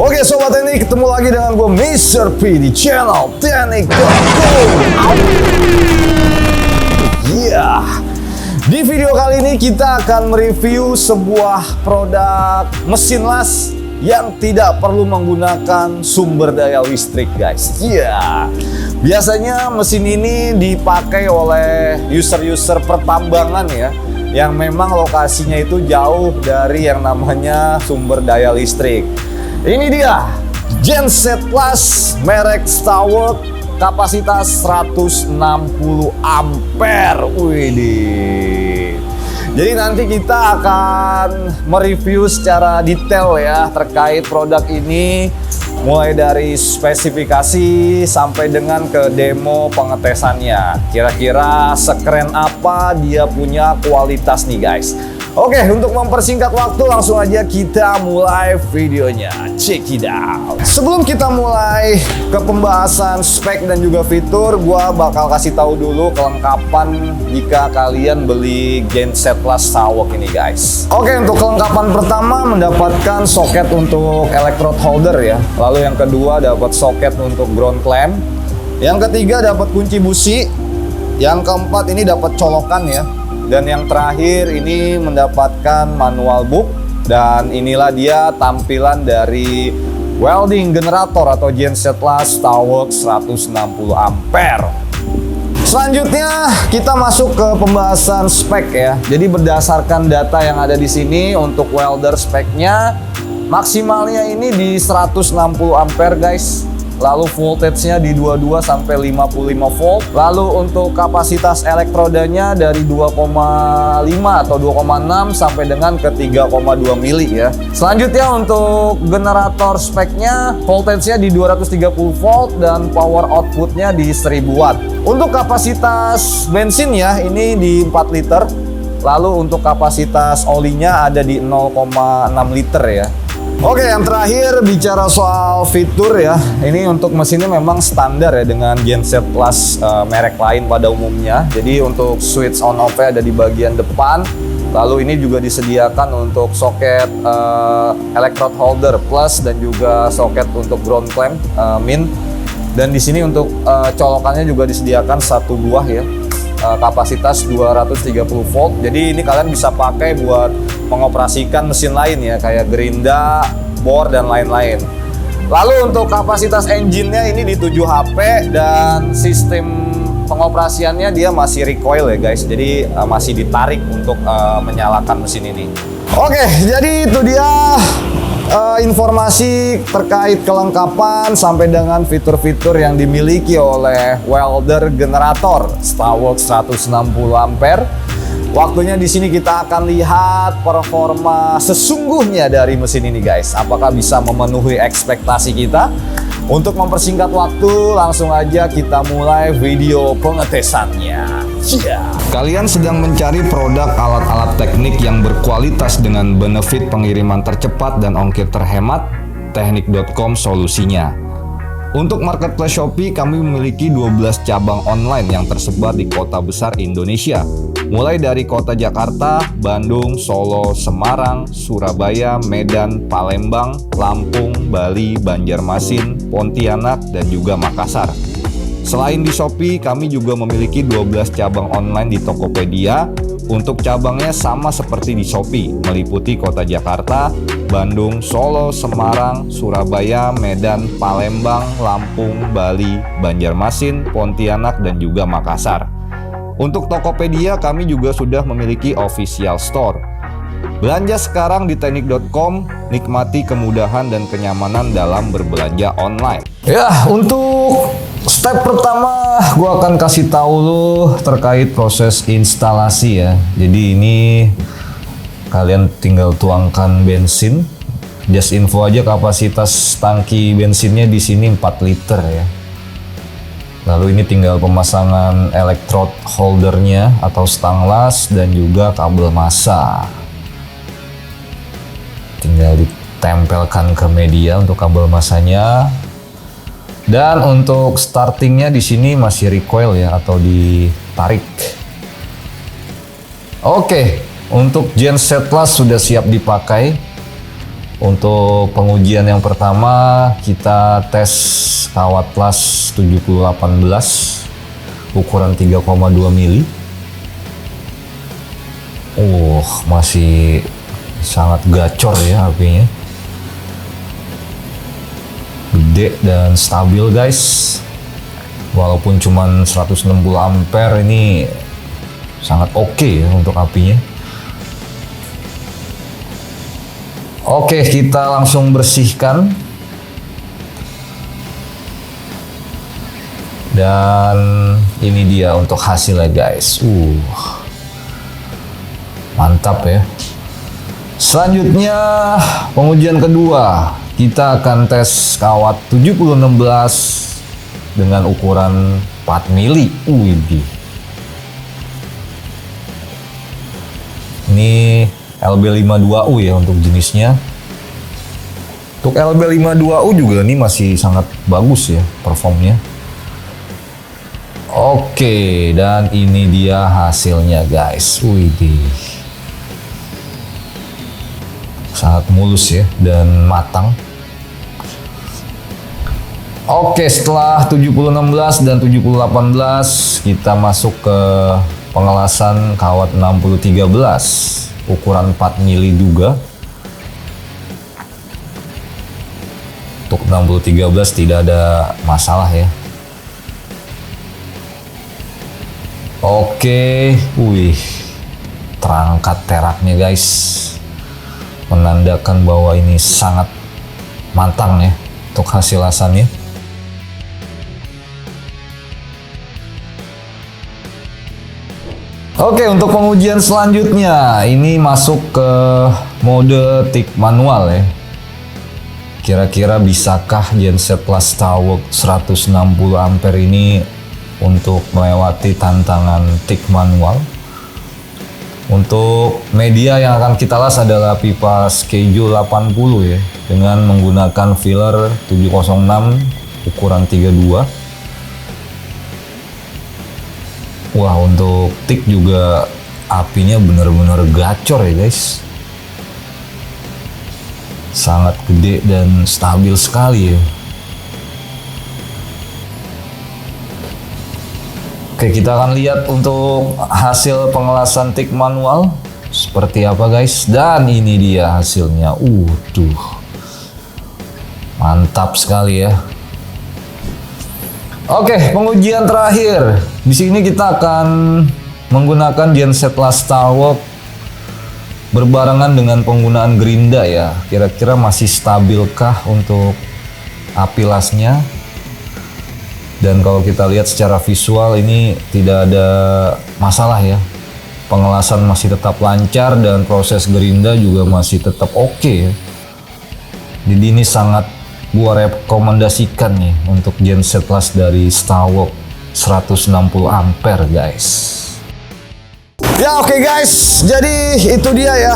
Oke Sobat Teknik, ketemu lagi dengan gue Mr. P di channel Teknik.com. Di video kali ini kita akan mereview sebuah produk mesin las yang tidak perlu menggunakan sumber daya listrik guys. Biasanya mesin ini dipakai oleh user-user pertambangan ya, yang memang lokasinya itu jauh dari yang namanya sumber daya listrik. Ini dia genset las merek StarWorks, kapasitas 160 ampere. Widih. Jadi nanti kita akan mereview secara detail ya terkait produk ini, mulai dari spesifikasi sampai dengan ke demo pengetesannya. Kira-kira sekeren apa dia punya kualitas nih guys. Oke, untuk mempersingkat waktu langsung aja kita mulai videonya. Check it out. Sebelum kita mulai ke pembahasan spek dan juga fitur, gua bakal kasih tahu dulu kelengkapan jika kalian beli genset las StarWorks ini guys. Oke, untuk kelengkapan pertama mendapatkan soket untuk electrode holder ya. Lalu yang kedua dapat soket untuk ground clamp. Yang ketiga dapat kunci busi. Yang keempat ini dapat colokan ya. Dan yang terakhir ini mendapatkan manual book. Dan inilah dia tampilan dari welding generator atau genset las StarWorks 160 ampere. Selanjutnya kita masuk ke pembahasan spek ya. Jadi berdasarkan data yang ada di sini untuk welder speknya maksimalnya ini di 160 ampere guys. Lalu voltage-nya di 22 sampai 55 volt. Lalu untuk kapasitas elektrodanya dari 2,5 atau 2,6 sampai dengan ke 3,2 mili ya. Selanjutnya untuk generator speknya voltage-nya di 230 volt dan power output-nya di 1000 watt. Untuk kapasitas bensinnya ini di 4 liter. Lalu untuk kapasitas olinya ada di 0,6 liter ya. Oke, yang terakhir bicara soal fitur ya. Ini untuk mesinnya memang standar ya dengan genset las merek lain pada umumnya. Jadi untuk switch on off-nya ada di bagian depan. Lalu ini juga disediakan untuk soket electrode holder plus dan juga soket untuk ground clamp min. Dan di sini untuk colokannya juga disediakan satu buah ya. Kapasitas 230 volt. Jadi ini kalian bisa pakai buat mengoperasikan mesin lain ya, kayak gerinda, bor dan lain-lain. Lalu untuk kapasitas engine-nya ini di 7 HP dan sistem pengoperasiannya dia masih recoil ya guys. Jadi masih ditarik untuk menyalakan mesin ini. Oke, jadi itu dia informasi terkait kelengkapan sampai dengan fitur-fitur yang dimiliki oleh welder generator StarWorks 160 ampere. Waktunya di sini kita akan lihat performa sesungguhnya dari mesin ini guys. Apakah bisa memenuhi ekspektasi kita? Untuk mempersingkat waktu, langsung aja kita mulai video pengetesannya. Kalian sedang mencari produk alat-alat teknik yang berkualitas dengan benefit pengiriman tercepat dan ongkir terhemat? Teknik.com solusinya. Untuk marketplace Shopee, kami memiliki 12 cabang online yang tersebar di kota besar Indonesia. Mulai dari kota Jakarta, Bandung, Solo, Semarang, Surabaya, Medan, Palembang, Lampung, Bali, Banjarmasin, Pontianak, dan juga Makassar. Selain di Shopee, kami juga memiliki 12 cabang online di Tokopedia. Untuk cabangnya sama seperti di Shopee, meliputi kota Jakarta, Bandung, Solo, Semarang, Surabaya, Medan, Palembang, Lampung, Bali, Banjarmasin, Pontianak, dan juga Makassar. Untuk Tokopedia, kami juga sudah memiliki official store. Belanja sekarang di teknik.com, nikmati kemudahan dan kenyamanan dalam berbelanja online. Ya, untuk step pertama gue akan kasih tahu lu terkait proses instalasi ya. Jadi ini kalian tinggal tuangkan bensin. Just info aja, kapasitas tangki bensinnya di sini 4 liter ya. Lalu ini tinggal pemasangan electrode holdernya atau stang las dan juga kabel massa. Tinggal ditempelkan ke media untuk kabel massanya. Dan untuk startingnya di sini masih recoil ya atau ditarik. Oke, untuk genset las sudah siap dipakai. Untuk pengujian yang pertama kita tes kawat las 7018 ukuran 3,2 mili. Masih sangat gacor ya apinya. Gede dan stabil guys. Walaupun cuman 160 ampere, ini sangat oke ya untuk apinya. Oke, kita langsung bersihkan. Dan ini dia untuk hasilnya guys. Mantap ya. Selanjutnya pengujian kedua, kita akan tes kawat 7016 dengan ukuran 4 mili. Ini LB52U ya untuk jenisnya. Untuk LB52U juga ini masih sangat bagus ya performnya. Oke, dan ini dia hasilnya guys. Sangat mulus ya dan matang. Oke, setelah 7016 dan 7018 kita masuk ke pengelasan kawat 6013 ukuran 4 mili juga. Untuk 6013 tidak ada masalah ya. Oke, terangkat teraknya guys, menandakan bahwa ini sangat matang ya untuk hasil lasannya. Oke, untuk pengujian selanjutnya ini masuk ke mode tik manual ya. Kira-kira bisakah genset plus StarWalk 160 ampere ini untuk melewati tantangan tik manual? Untuk media yang akan kita las adalah pipa schedule 80 ya, dengan menggunakan filler 706 ukuran 32. Untuk tik juga apinya benar-benar gacor ya guys. Sangat gede dan stabil sekali ya. Oke, kita akan lihat untuk hasil pengelasan tik manual seperti apa guys. Dan ini dia hasilnya. Mantap sekali ya. Oke, pengujian terakhir. Di sini kita akan menggunakan genset las StarWalk berbarengan dengan penggunaan gerinda ya. Kira-kira masih stabilkah untuk api lasnya? Dan kalau kita lihat secara visual ini tidak ada masalah ya. Pengelasan masih tetap lancar dan proses gerinda juga masih tetap oke ya. Jadi ini sangat gua rekomendasikan nih untuk genset las dari StarWalk 160 ampere guys. Ya oke guys, jadi itu dia ya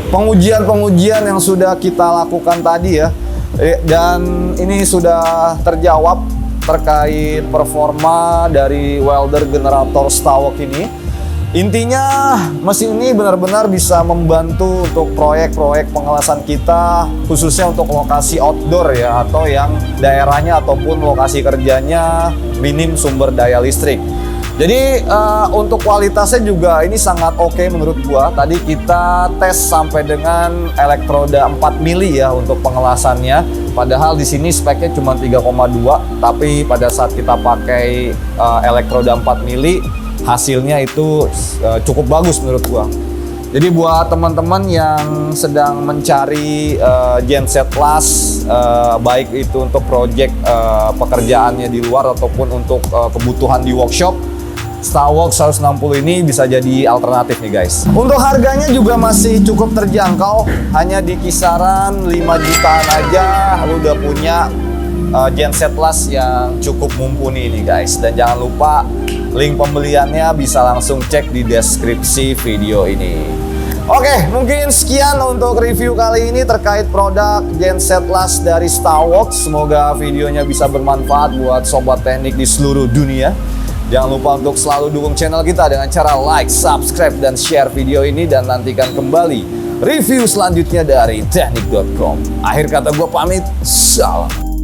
pengujian-pengujian yang sudah kita lakukan tadi ya. Dan ini sudah terjawab terkait performa dari welder generator StarWalk ini. Intinya mesin ini benar-benar bisa membantu untuk proyek-proyek pengelasan kita, khususnya untuk lokasi outdoor ya, atau yang daerahnya ataupun lokasi kerjanya minim sumber daya listrik. Jadi untuk kualitasnya juga ini sangat oke menurut gua. Tadi kita tes sampai dengan elektroda 4 mili ya untuk pengelasannya. Padahal di sini speknya cuma 3,2, tapi pada saat kita pakai elektroda 4 mili hasilnya itu cukup bagus menurut gua. Jadi buat teman-teman yang sedang mencari genset las, baik itu untuk project pekerjaannya di luar ataupun untuk kebutuhan di workshop, StarWalk 160 ini bisa jadi alternatif nih guys. Untuk harganya juga masih cukup terjangkau, hanya di kisaran 5 jutaan aja lu udah punya genset las yang cukup mumpuni ini guys. Dan jangan lupa link pembeliannya bisa langsung cek di deskripsi video ini. Oke, mungkin sekian untuk review kali ini terkait produk genset las dari StarWalk. Semoga videonya bisa bermanfaat buat sobat teknik di seluruh dunia. Jangan lupa untuk selalu dukung channel kita dengan cara like, subscribe, dan share video ini. Dan nantikan kembali review selanjutnya dari teknik.com. Akhir kata gue pamit, salam.